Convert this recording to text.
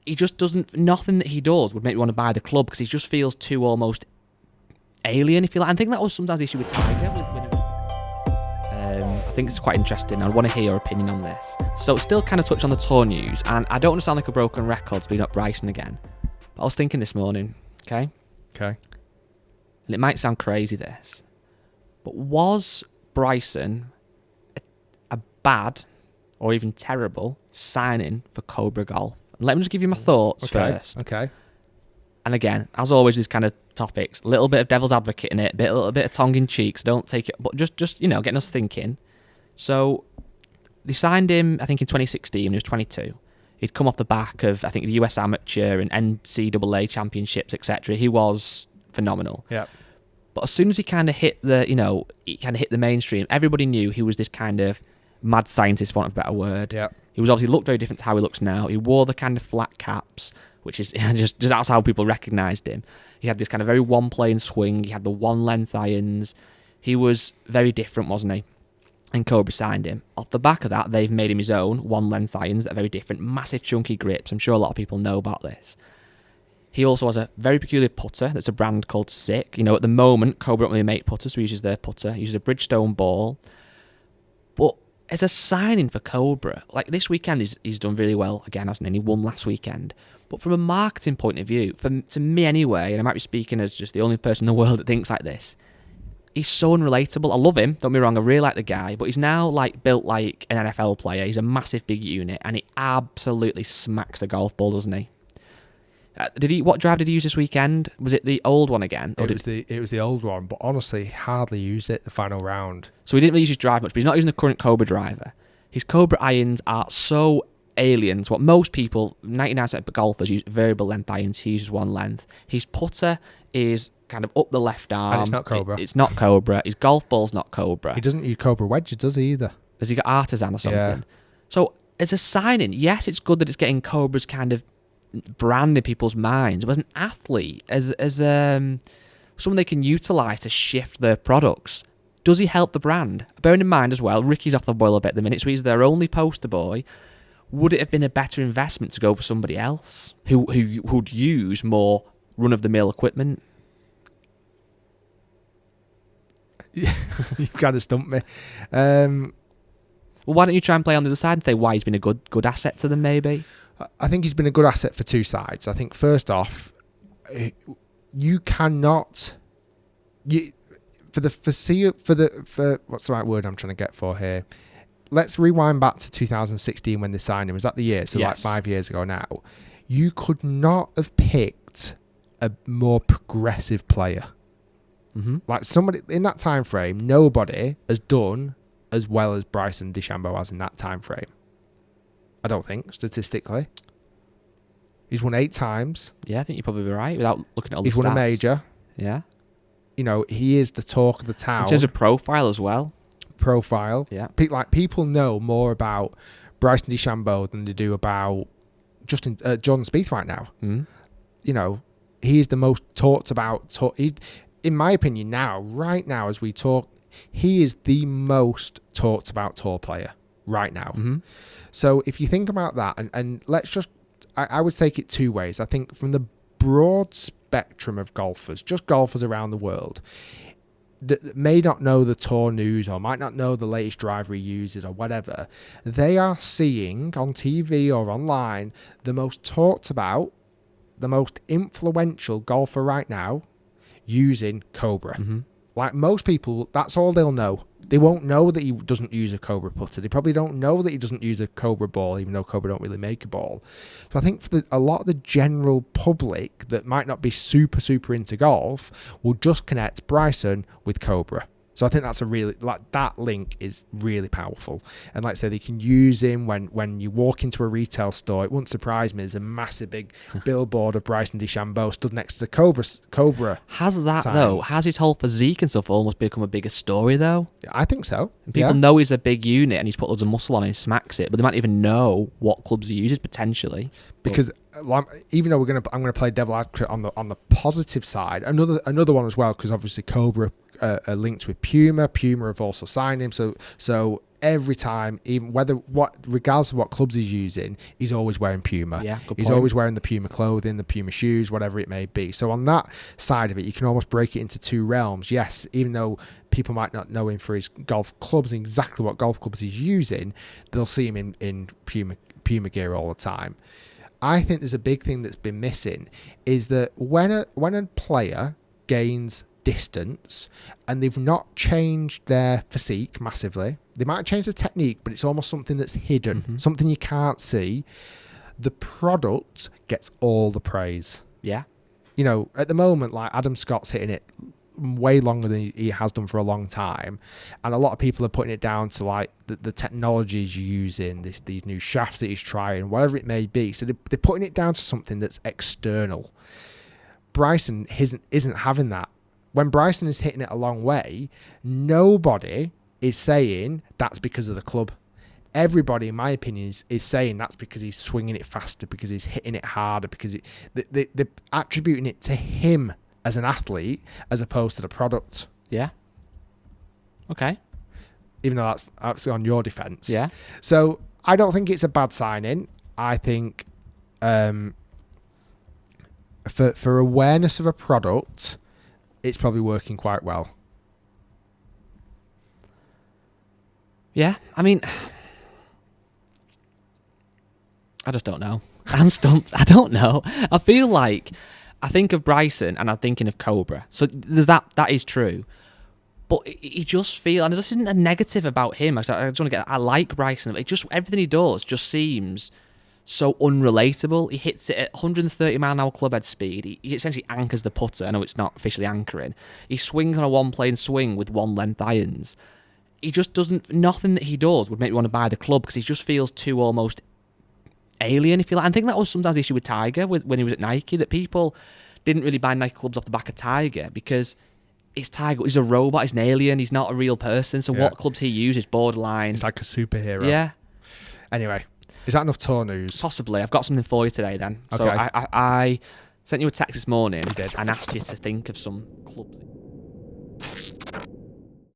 he just doesn't. Nothing that he does would make me want to buy the club because he just feels too almost alien. If you like, I think that was sometimes the issue with Tiger. I think it's quite interesting. I want to hear your opinion on this. So, still kind of touch on the tour news, and I don't want to sound like a broken record speaking up Bryson again, but I was thinking this morning, okay, and it might sound crazy this, but was Bryson a bad or even terrible signing for Cobra Golf? And let me just give you my thoughts first. Okay. And again, as always, these kind of topics, a little bit of devil's advocate in it, a little bit of tongue in cheek, so don't take it, but just getting us thinking. So they signed him, I think, in 2016 when he was 22. He'd come off the back of, I think, the US Amateur and NCAA championships, etc. He was phenomenal. Yeah. But as soon as he kind of hit the mainstream, everybody knew he was this kind of mad scientist, for want of a better word. Yeah. He was obviously looked very different to how he looks now. He wore the kind of flat caps, which is just that's how people recognised him. He had this kind of very one-plane swing. He had the one-length irons. He was very different, wasn't he? And Cobra signed him. Off the back of that, they've made him his own one-length irons that are very different, massive chunky grips. I'm sure a lot of people know about this. He also has a very peculiar putter that's a brand called Sick. At the moment, Cobra don't really make putters, so he uses their putter. He uses a Bridgestone ball. But as a signing for Cobra, like this weekend, he's done really well again, hasn't he? He won last weekend. But from a marketing point of view, to me anyway, and I might be speaking as just the only person in the world that thinks like this, he's so unrelatable. I love him, don't be wrong, I really like the guy, but he's now built like an NFL player. He's a massive big unit, and he absolutely smacks the golf ball, doesn't he? What drive did he use this weekend? Was it the old one again? It was the old one, but honestly, hardly used it the final round. So he didn't really use his drive much, but he's not using the current Cobra driver. His Cobra irons are so alien to what most people, 99% of golfers, use variable length irons. He uses one length. His putter is kind of up the left arm. And it's not Cobra. It's not Cobra. His golf ball's not Cobra. He doesn't use Cobra wedges, does he, either? Has he got Artisan or something? Yeah. So as a signing, yes, it's good that it's getting Cobra's kind of brand in people's minds. But as an athlete, as someone they can utilise to shift their products, does he help the brand? Bearing in mind as well, Ricky's off the boil a bit at the minute, so he's their only poster boy. Would it have been a better investment to go for somebody else who'd use more run-of-the-mill equipment? You've kind of stumped me. Well, why don't you try and play on the other side and say why he's been a good asset to them, maybe? I think he's been a good asset for two sides. I think first off, you cannot for what's the right word I'm trying to get for here? Let's rewind back to 2016 when they signed him. Was that the year? So yes. Like 5 years ago now. You could not have picked a more progressive player. Mm-hmm. Like somebody in that time frame, nobody has done as well as Bryson DeChambeau has in that time frame. I don't think, statistically. He's won 8 times. Yeah, I think you're probably right without looking at all the stats. He's won a major. Yeah. He is the talk of the town. In terms of profile as well. Profile. Yeah. People know more about Bryson DeChambeau than they do about Jordan Spieth right now. Mm. He is the most talked about. In my opinion, right now as we talk, he is the most talked about tour player right now. Mm-hmm. So if you think about that, and let's just, I would take it two ways. I think from the broad spectrum of golfers, just golfers around the world, that may not know the tour news or might not know the latest driver he uses or whatever, they are seeing on TV or online the most talked about, the most influential golfer right now using Cobra. Mm-hmm. Like most people, that's all they'll know. They won't know that he doesn't use a Cobra putter. They probably don't know that he doesn't use a Cobra ball, even though Cobra don't really make a ball. So I think for a lot of the general public that might not be super, super into golf will just connect Bryson with Cobra. So I think that's that link is really powerful. And like I say, they can use him when you walk into a retail store. It wouldn't surprise me. There's a massive big billboard of Bryson DeChambeau stood next to the Cobra. Has that signs. though? Has his whole physique and stuff almost become a bigger story though? I think so. And people know he's a big unit and he's put loads of muscle on and he smacks it, but they might even know what clubs he uses potentially. Because even though I'm gonna play devil advocate on the positive side, another one as well, because obviously Cobra linked with Puma. Puma have also signed him. So every time, even regardless of what clubs he's using, he's always wearing Puma. Yeah, good he's point. always wearing the Puma clothing, the Puma shoes, whatever it may be. So on that side of it, you can almost break it into two realms. Yes, even though people might not know him for his golf clubs and exactly what golf clubs he's using, they'll see him in Puma gear all the time. I think there's a big thing that's been missing is that when a player gains distance and they've not changed their physique massively, they might change the technique, but it's almost something that's hidden, something you can't see. The product gets all the praise. Yeah. You know, at the moment, like Adam Scott's hitting it way longer than he has done for a long time, and a lot of people are putting it down to like the technology he's using, these new shafts that he's trying, whatever it may be. So they're putting it down to something that's external. Bryson isn't having that. When Bryson is hitting it a long way, nobody is saying that's because of the club. Everybody, in my opinion, is saying that's because he's swinging it faster, because he's hitting it harder, because they're attributing it to him as an athlete as opposed to the product. Yeah. Okay. Even though that's actually on your defence. Yeah. So I don't think it's a bad signing. I think for awareness of a product, it's probably working quite well. Yeah, I mean, I just don't know. I'm stumped. I don't know. I feel like I think of Bryson and I'm thinking of Cobra. So there's that is true. But he just feels, and this isn't a negative about him. I just want to get, I like Bryson. It just, everything he does just seems so unrelatable. He hits it at 130 mile an hour clubhead speed. He essentially anchors the putter. I know it's not officially anchoring. He swings on a one-plane swing with one-length irons. He just doesn't, nothing that he does would make me want to buy the club because he just feels too almost alien, if you like. I think that was sometimes the issue with Tiger when he was at Nike, that people didn't really buy Nike clubs off the back of Tiger because it's Tiger, he's a robot, he's an alien, he's not a real person. So what clubs he uses, borderline. He's like a superhero. Yeah. Anyway, is that enough tour news? Possibly. I've got something for you today then. Okay. So I sent you a text this morning You did. and asked you to think of some clubs.